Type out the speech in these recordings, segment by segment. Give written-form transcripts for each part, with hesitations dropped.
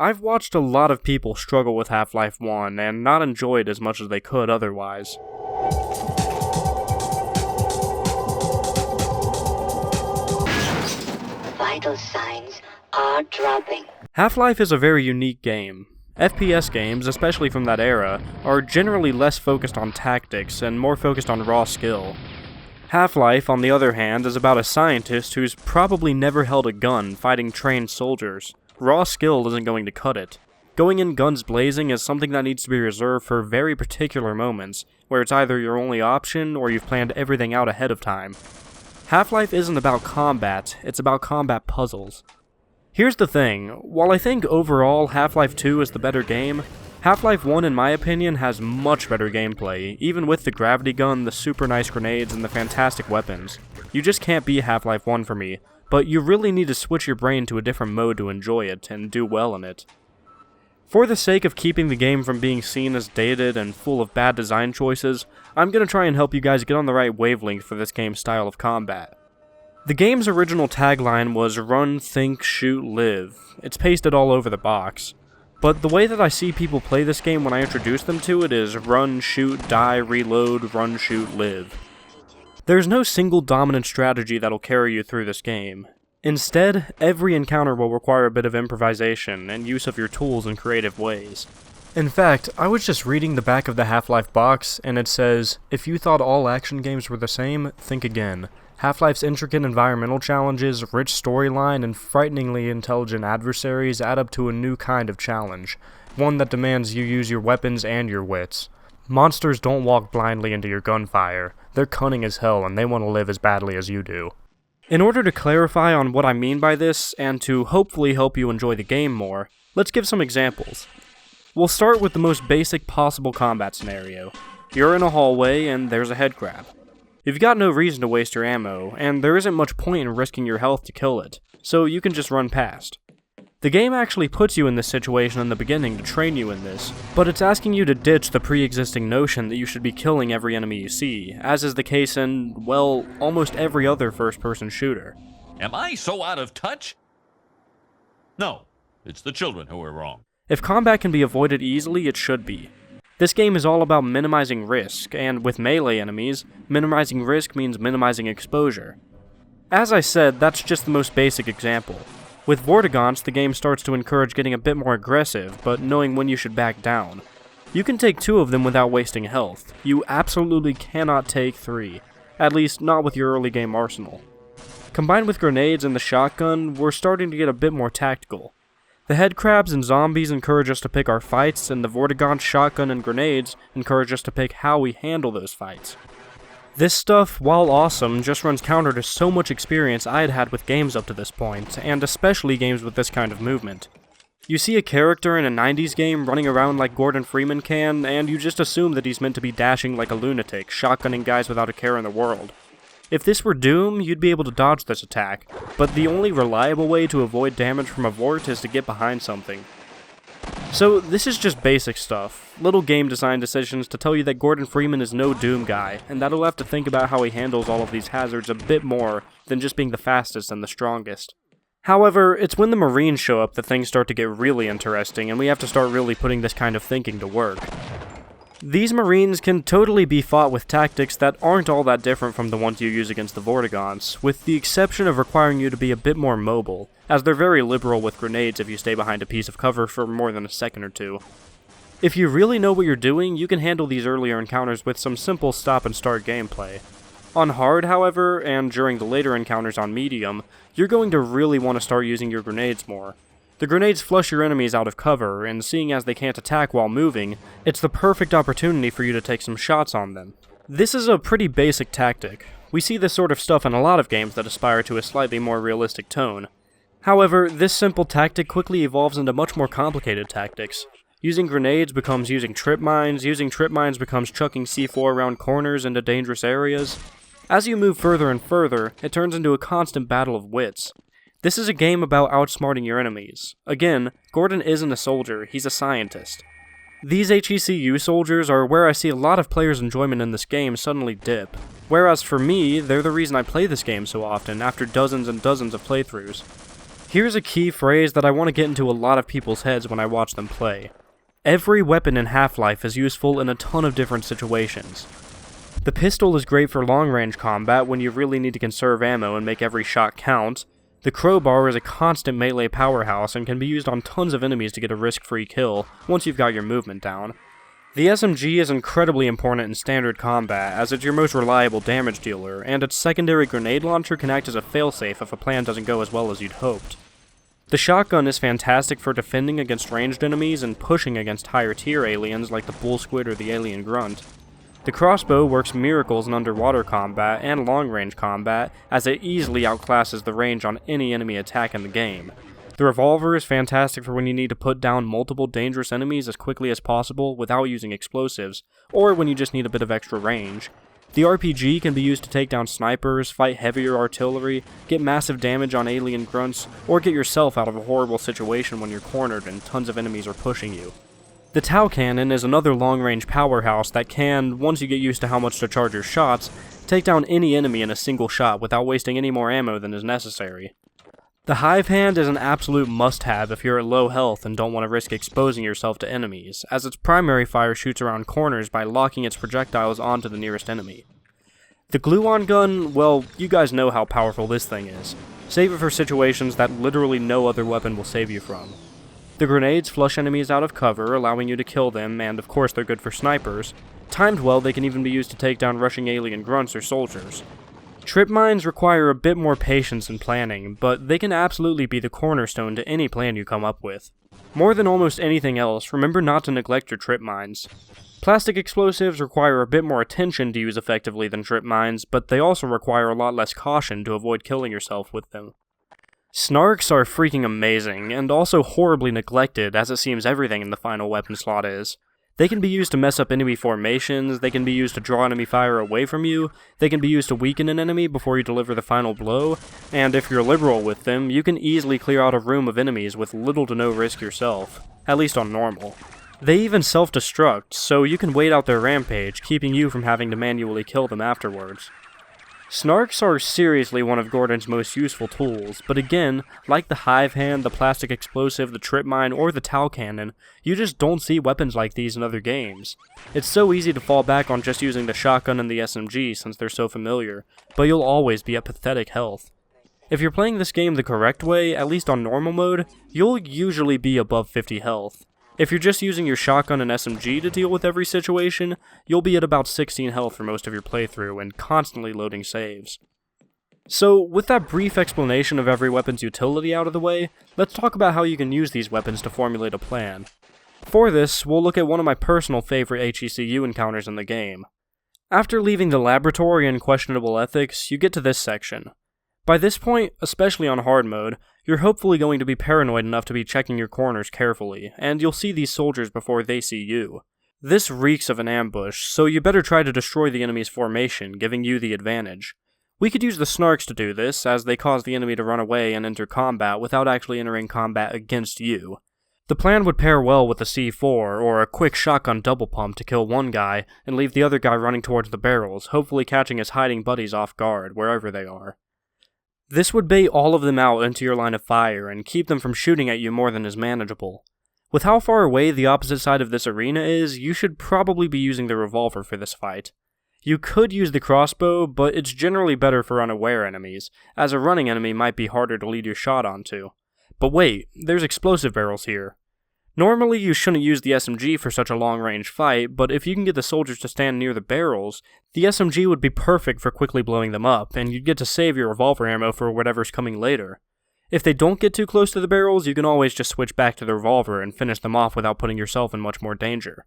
I've watched a lot of people struggle with Half-Life 1 and not enjoy it as much as they could otherwise. Vital signs are dropping. Half-Life is a very unique game. FPS games, especially from that era, are generally less focused on tactics and more focused on raw skill. Half-Life, on the other hand, is about a scientist who's probably never held a gun fighting trained soldiers. Raw skill isn't going to cut it. Going in guns blazing is something that needs to be reserved for very particular moments, where it's either your only option or you've planned everything out ahead of time. Half-Life isn't about combat, it's about combat puzzles. Here's the thing, while I think overall Half-Life 2 is the better game, Half-Life 1 in my opinion has much better gameplay, even with the gravity gun, the super nice grenades, and the fantastic weapons. You just can't beat Half-Life 1 for me, but you really need to switch your brain to a different mode to enjoy it, and do well in it. For the sake of keeping the game from being seen as dated and full of bad design choices, I'm gonna try and help you guys get on the right wavelength for this game's style of combat. The game's original tagline was run, think, shoot, live. It's pasted all over the box. But the way that I see people play this game when I introduce them to it is run, shoot, die, reload, run, shoot, live. There's no single dominant strategy that'll carry you through this game. Instead, every encounter will require a bit of improvisation and use of your tools in creative ways. In fact, I was just reading the back of the Half-Life box, and it says, if you thought all action games were the same, think again. Half-Life's intricate environmental challenges, rich storyline, and frighteningly intelligent adversaries add up to a new kind of challenge, one that demands you use your weapons and your wits. Monsters don't walk blindly into your gunfire, they're cunning as hell and they want to live as badly as you do. In order to clarify on what I mean by this, and to hopefully help you enjoy the game more, let's give some examples. We'll start with the most basic possible combat scenario. You're in a hallway and there's a head crab. You've got no reason to waste your ammo, and there isn't much point in risking your health to kill it, so you can just run past. The game actually puts you in this situation in the beginning to train you in this, but it's asking you to ditch the pre-existing notion that you should be killing every enemy you see, as is the case in, well, almost every other first-person shooter. Am I so out of touch? No, it's the children who are wrong. If combat can be avoided easily, it should be. This game is all about minimizing risk, and with melee enemies, minimizing risk means minimizing exposure. As I said, that's just the most basic example. With Vortigaunts, the game starts to encourage getting a bit more aggressive, but knowing when you should back down. You can take 2 of them without wasting health. You absolutely cannot take 3, at least not with your early game arsenal. Combined with grenades and the shotgun, we're starting to get a bit more tactical. The headcrabs and zombies encourage us to pick our fights, and the Vortigaunt shotgun and grenades encourage us to pick how we handle those fights. This stuff, while awesome, just runs counter to so much experience I had had with games up to this point, and especially games with this kind of movement. You see a character in a 90s game running around like Gordon Freeman can, and you just assume that he's meant to be dashing like a lunatic, shotgunning guys without a care in the world. If this were Doom, you'd be able to dodge this attack, but the only reliable way to avoid damage from a Vort is to get behind something. So this is just basic stuff, little game design decisions to tell you that Gordon Freeman is no Doom guy, and that he'll have to think about how he handles all of these hazards a bit more than just being the fastest and the strongest. However, it's when the Marines show up that things start to get really interesting, and we have to start really putting this kind of thinking to work. These Marines can totally be fought with tactics that aren't all that different from the ones you use against the Vortigaunts, with the exception of requiring you to be a bit more mobile, as they're very liberal with grenades if you stay behind a piece of cover for more than a second or two. If you really know what you're doing, you can handle these earlier encounters with some simple stop and start gameplay. On hard, however, and during the later encounters on medium, you're going to really want to start using your grenades more. The grenades flush your enemies out of cover, and seeing as they can't attack while moving, it's the perfect opportunity for you to take some shots on them. This is a pretty basic tactic. We see this sort of stuff in a lot of games that aspire to a slightly more realistic tone. However, this simple tactic quickly evolves into much more complicated tactics. Using grenades becomes using trip mines becomes chucking C4 around corners into dangerous areas. As you move further and further, it turns into a constant battle of wits. This is a game about outsmarting your enemies. Again, Gordon isn't a soldier, he's a scientist. These HECU soldiers are where I see a lot of players' enjoyment in this game suddenly dip, whereas for me, they're the reason I play this game so often after dozens and dozens of playthroughs. Here's a key phrase that I want to get into a lot of people's heads when I watch them play. Every weapon in Half-Life is useful in a ton of different situations. The pistol is great for long-range combat when you really need to conserve ammo and make every shot count. The crowbar is a constant melee powerhouse and can be used on tons of enemies to get a risk-free kill once you've got your movement down. The SMG is incredibly important in standard combat as it's your most reliable damage dealer, and its secondary grenade launcher can act as a failsafe if a plan doesn't go as well as you'd hoped. The shotgun is fantastic for defending against ranged enemies and pushing against higher tier aliens like the bull squid or the alien grunt. The crossbow works miracles in underwater combat and long-range combat, as it easily outclasses the range on any enemy attack in the game. The revolver is fantastic for when you need to put down multiple dangerous enemies as quickly as possible without using explosives, or when you just need a bit of extra range. The RPG can be used to take down snipers, fight heavier artillery, get massive damage on alien grunts, or get yourself out of a horrible situation when you're cornered and tons of enemies are pushing you. The Tau Cannon is another long-range powerhouse that can, once you get used to how much to charge your shots, take down any enemy in a single shot without wasting any more ammo than is necessary. The Hive Hand is an absolute must-have if you're at low health and don't want to risk exposing yourself to enemies, as its primary fire shoots around corners by locking its projectiles onto the nearest enemy. The Glue-On Gun, well, you guys know how powerful this thing is. Save it for situations that literally no other weapon will save you from. The grenades flush enemies out of cover, allowing you to kill them, and of course they're good for snipers. Timed well, they can even be used to take down rushing alien grunts or soldiers. Trip mines require a bit more patience and planning, but they can absolutely be the cornerstone to any plan you come up with. More than almost anything else, remember not to neglect your trip mines. Plastic explosives require a bit more attention to use effectively than trip mines, but they also require a lot less caution to avoid killing yourself with them. Snarks are freaking amazing, and also horribly neglected, as it seems everything in the final weapon slot is. They can be used to mess up enemy formations, they can be used to draw enemy fire away from you, they can be used to weaken an enemy before you deliver the final blow, and if you're liberal with them, you can easily clear out a room of enemies with little to no risk yourself, at least on normal. They even self-destruct, so you can wait out their rampage, keeping you from having to manually kill them afterwards. Snarks are seriously one of Gordon's most useful tools, but again, like the Hive Hand, the Plastic Explosive, the Trip Mine, or the Tau Cannon, you just don't see weapons like these in other games. It's so easy to fall back on just using the shotgun and the SMG since they're so familiar, but you'll always be at pathetic health. If you're playing this game the correct way, at least on normal mode, you'll usually be above 50 health. If you're just using your shotgun and SMG to deal with every situation, you'll be at about 16 health for most of your playthrough and constantly loading saves. So, with that brief explanation of every weapon's utility out of the way, let's talk about how you can use these weapons to formulate a plan. For this, we'll look at one of my personal favorite HECU encounters in the game. After leaving the laboratory and questionable ethics, you get to this section. By this point, especially on hard mode, you're hopefully going to be paranoid enough to be checking your corners carefully, and you'll see these soldiers before they see you. This reeks of an ambush, so you better try to destroy the enemy's formation, giving you the advantage. We could use the Snarks to do this, as they cause the enemy to run away and enter combat without actually entering combat against you. The plan would pair well with a C4, or a quick shotgun double pump to kill one guy, and leave the other guy running towards the barrels, hopefully catching his hiding buddies off guard, wherever they are. This would bait all of them out into your line of fire, and keep them from shooting at you more than is manageable. With how far away the opposite side of this arena is, you should probably be using the revolver for this fight. You could use the crossbow, but it's generally better for unaware enemies, as a running enemy might be harder to lead your shot onto. But wait, there's explosive barrels here. Normally you shouldn't use the SMG for such a long-range fight, but if you can get the soldiers to stand near the barrels, the SMG would be perfect for quickly blowing them up, and you'd get to save your revolver ammo for whatever's coming later. If they don't get too close to the barrels, you can always just switch back to the revolver and finish them off without putting yourself in much more danger.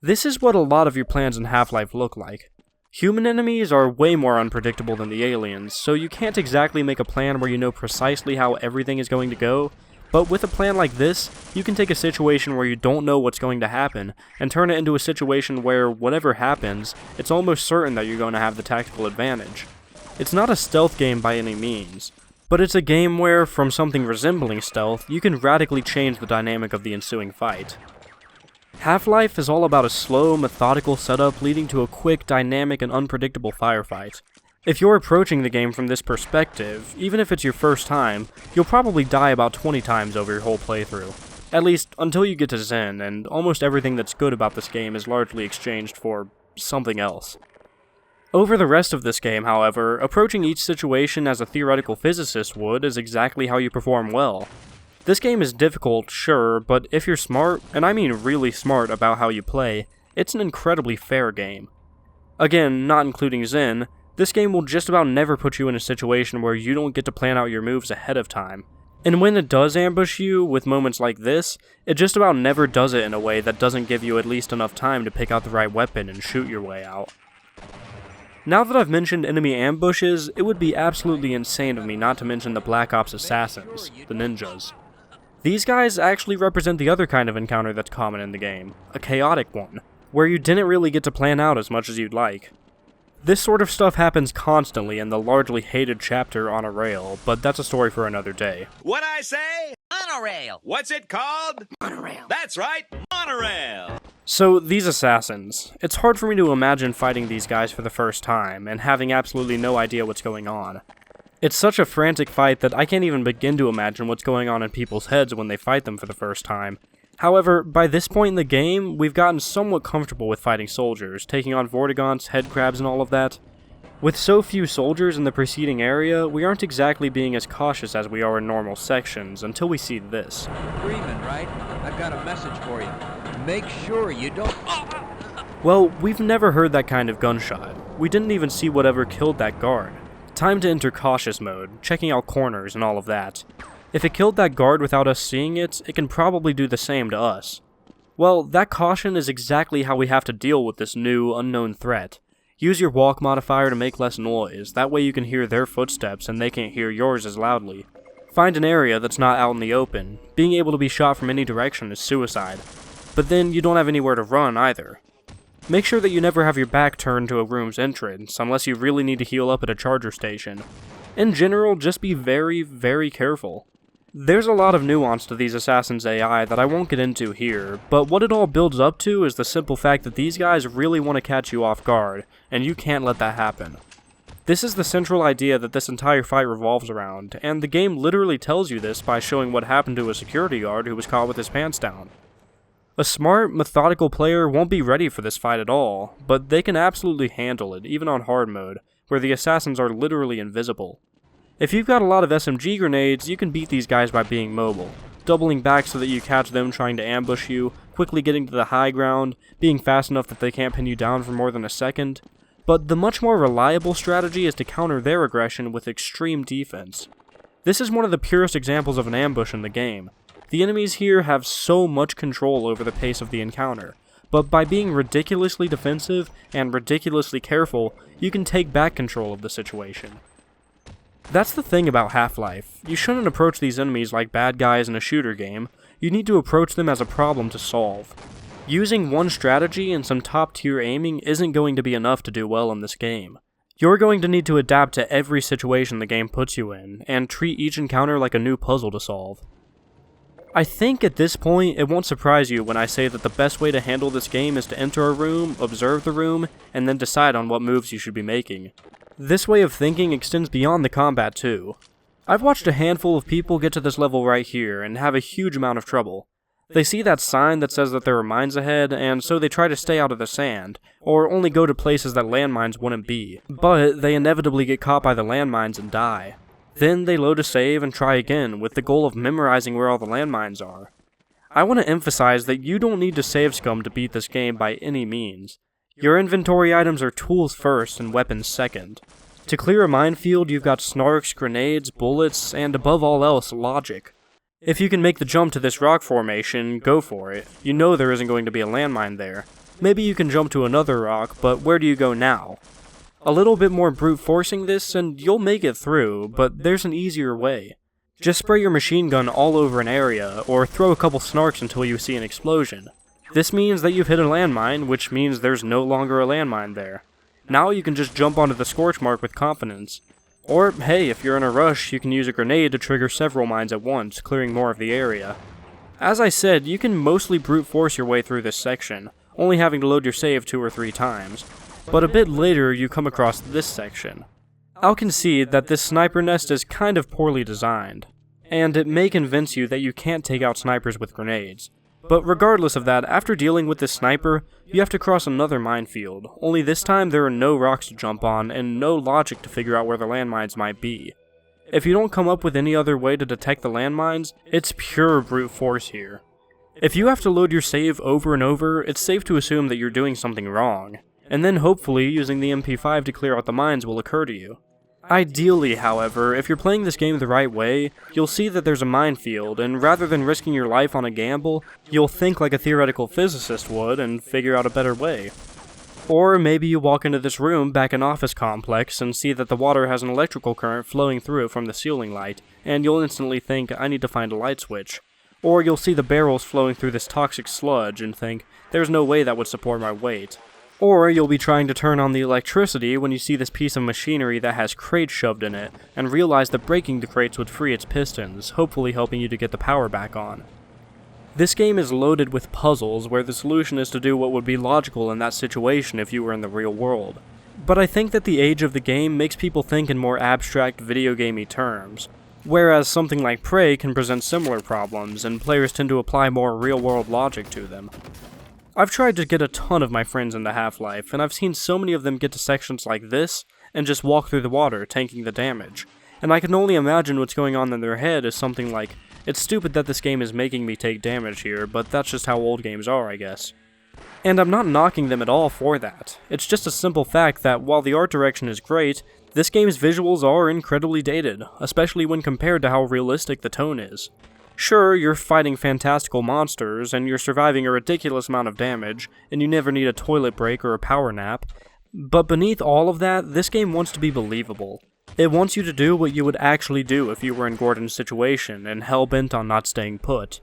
This is what a lot of your plans in Half-Life look like. Human enemies are way more unpredictable than the aliens, so you can't exactly make a plan where you know precisely how everything is going to go, But with a plan like this, you can take a situation where you don't know what's going to happen, and turn it into a situation where, whatever happens, it's almost certain that you're going to have the tactical advantage. It's not a stealth game by any means, but it's a game where, from something resembling stealth, you can radically change the dynamic of the ensuing fight. Half-Life is all about a slow, methodical setup leading to a quick, dynamic, and unpredictable firefight. If you're approaching the game from this perspective, even if it's your first time, you'll probably die about 20 times over your whole playthrough. At least, until you get to Zen, and almost everything that's good about this game is largely exchanged for something else. Over the rest of this game, however, approaching each situation as a theoretical physicist would is exactly how you perform well. This game is difficult, sure, but if you're smart, and I mean really smart about how you play, it's an incredibly fair game. Again, not including Zen, this game will just about never put you in a situation where you don't get to plan out your moves ahead of time. And when it does ambush you, with moments like this, it just about never does it in a way that doesn't give you at least enough time to pick out the right weapon and shoot your way out. Now that I've mentioned enemy ambushes, it would be absolutely insane of me not to mention the Black Ops assassins, the ninjas. These guys actually represent the other kind of encounter that's common in the game, a chaotic one, where you didn't really get to plan out as much as you'd like. This sort of stuff happens constantly in the largely hated chapter on a rail, but that's a story for another day. What'd I say? Monorail. What's it called? Monorail. That's right, monorail. So, these assassins. It's hard for me to imagine fighting these guys for the first time, and having absolutely no idea what's going on. It's such a frantic fight that I can't even begin to imagine what's going on in people's heads when they fight them for the first time. However, by this point in the game, we've gotten somewhat comfortable with fighting soldiers, taking on vortigaunts, headcrabs, and all of that. With so few soldiers in the preceding area, we aren't exactly being as cautious as we are in normal sections until we see this. Freeman, right? I've got a message for you. Make sure you don't... Well, we've never heard that kind of gunshot. We didn't even see whatever killed that guard. Time to enter cautious mode, checking out corners and all of that. If it killed that guard without us seeing it, it can probably do the same to us. Well, that caution is exactly how we have to deal with this new, unknown threat. Use your walk modifier to make less noise, that way you can hear their footsteps and they can't hear yours as loudly. Find an area that's not out in the open. Being able to be shot from any direction is suicide. But then you don't have anywhere to run either. Make sure that you never have your back turned to a room's entrance, unless you really need to heal up at a charger station. In general, just be very, very careful. There's a lot of nuance to these assassins' AI that I won't get into here, but what it all builds up to is the simple fact that these guys really want to catch you off guard, and you can't let that happen. This is the central idea that this entire fight revolves around, and the game literally tells you this by showing what happened to a security guard who was caught with his pants down. A smart, methodical player won't be ready for this fight at all, but they can absolutely handle it, even on hard mode, where the assassins are literally invisible. If you've got a lot of SMG grenades, you can beat these guys by being mobile, doubling back so that you catch them trying to ambush you, quickly getting to the high ground, being fast enough that they can't pin you down for more than a second. But the much more reliable strategy is to counter their aggression with extreme defense. This is one of the purest examples of an ambush in the game. The enemies here have so much control over the pace of the encounter, but by being ridiculously defensive and ridiculously careful, you can take back control of the situation. That's the thing about Half-Life. You shouldn't approach these enemies like bad guys in a shooter game. You need to approach them as a problem to solve. Using one strategy and some top-tier aiming isn't going to be enough to do well in this game. You're going to need to adapt to every situation the game puts you in, and treat each encounter like a new puzzle to solve. I think at this point, it won't surprise you when I say that the best way to handle this game is to enter a room, observe the room, and then decide on what moves you should be making. This way of thinking extends beyond the combat too. I've watched a handful of people get to this level right here and have a huge amount of trouble. They see that sign that says that there are mines ahead, and so they try to stay out of the sand, or only go to places that landmines wouldn't be, but they inevitably get caught by the landmines and die. Then they load a save and try again, with the goal of memorizing where all the landmines are. I want to emphasize that you don't need to save scum to beat this game by any means. Your inventory items are tools first and weapons second. To clear a minefield, you've got snarks, grenades, bullets, and above all else, logic. If you can make the jump to this rock formation, go for it. You know there isn't going to be a landmine there. Maybe you can jump to another rock, but where do you go now? A little bit more brute forcing this and you'll make it through, but there's an easier way. Just spray your machine gun all over an area, or throw a couple snarks until you see an explosion. This means that you've hit a landmine, which means there's no longer a landmine there. Now you can just jump onto the scorch mark with confidence. Or, hey, if you're in a rush, you can use a grenade to trigger several mines at once, clearing more of the area. As I said, you can mostly brute force your way through this section, only having to load your save 2 or 3 times. But a bit later, you come across this section. I'll concede that this sniper nest is kind of poorly designed, and it may convince you that you can't take out snipers with grenades. But regardless of that, after dealing with this sniper, you have to cross another minefield, only this time there are no rocks to jump on and no logic to figure out where the landmines might be. If you don't come up with any other way to detect the landmines, it's pure brute force here. If you have to load your save over and over, it's safe to assume that you're doing something wrong, and then hopefully using the MP5 to clear out the mines will occur to you. Ideally, however, if you're playing this game the right way, you'll see that there's a minefield, and rather than risking your life on a gamble, you'll think like a theoretical physicist would and figure out a better way. Or maybe you walk into this room back in office complex and see that the water has an electrical current flowing through it from the ceiling light, and you'll instantly think, I need to find a light switch. Or you'll see the barrels flowing through this toxic sludge and think, there's no way that would support my weight. Or you'll be trying to turn on the electricity when you see this piece of machinery that has crates shoved in it, and realize that breaking the crates would free its pistons, hopefully helping you to get the power back on. This game is loaded with puzzles where the solution is to do what would be logical in that situation if you were in the real world. But I think that the age of the game makes people think in more abstract video gamey terms, whereas something like Prey can present similar problems, and players tend to apply more real-world logic to them. I've tried to get a ton of my friends into Half-Life, and I've seen so many of them get to sections like this, and just walk through the water, tanking the damage. And I can only imagine what's going on in their head is something like, it's stupid that this game is making me take damage here, but that's just how old games are, I guess. And I'm not knocking them at all for that. It's just a simple fact that while the art direction is great, this game's visuals are incredibly dated, especially when compared to how realistic the tone is. Sure, you're fighting fantastical monsters, and you're surviving a ridiculous amount of damage, and you never need a toilet break or a power nap, but beneath all of that, this game wants to be believable. It wants you to do what you would actually do if you were in Gordon's situation, and hell-bent on not staying put.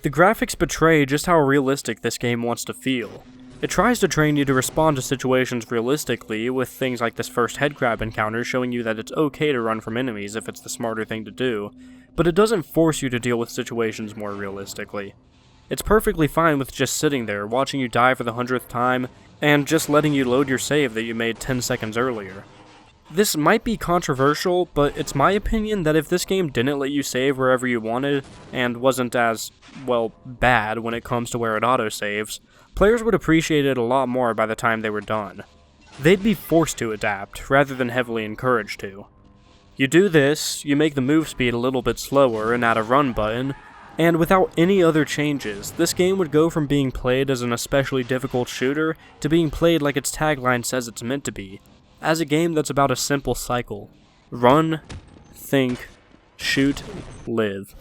The graphics betray just how realistic this game wants to feel. It tries to train you to respond to situations realistically, with things like this first headcrab encounter showing you that it's okay to run from enemies if it's the smarter thing to do, but it doesn't force you to deal with situations more realistically. It's perfectly fine with just sitting there, watching you die for the 100th time, and just letting you load your save that you made 10 seconds earlier. This might be controversial, but it's my opinion that if this game didn't let you save wherever you wanted, and wasn't as, well, bad when it comes to where it autosaves, players would appreciate it a lot more by the time they were done. They'd be forced to adapt, rather than heavily encouraged to. You do this, you make the move speed a little bit slower and add a run button, and without any other changes, this game would go from being played as an especially difficult shooter to being played like its tagline says it's meant to be, as a game that's about a simple cycle. Run, think, shoot, live.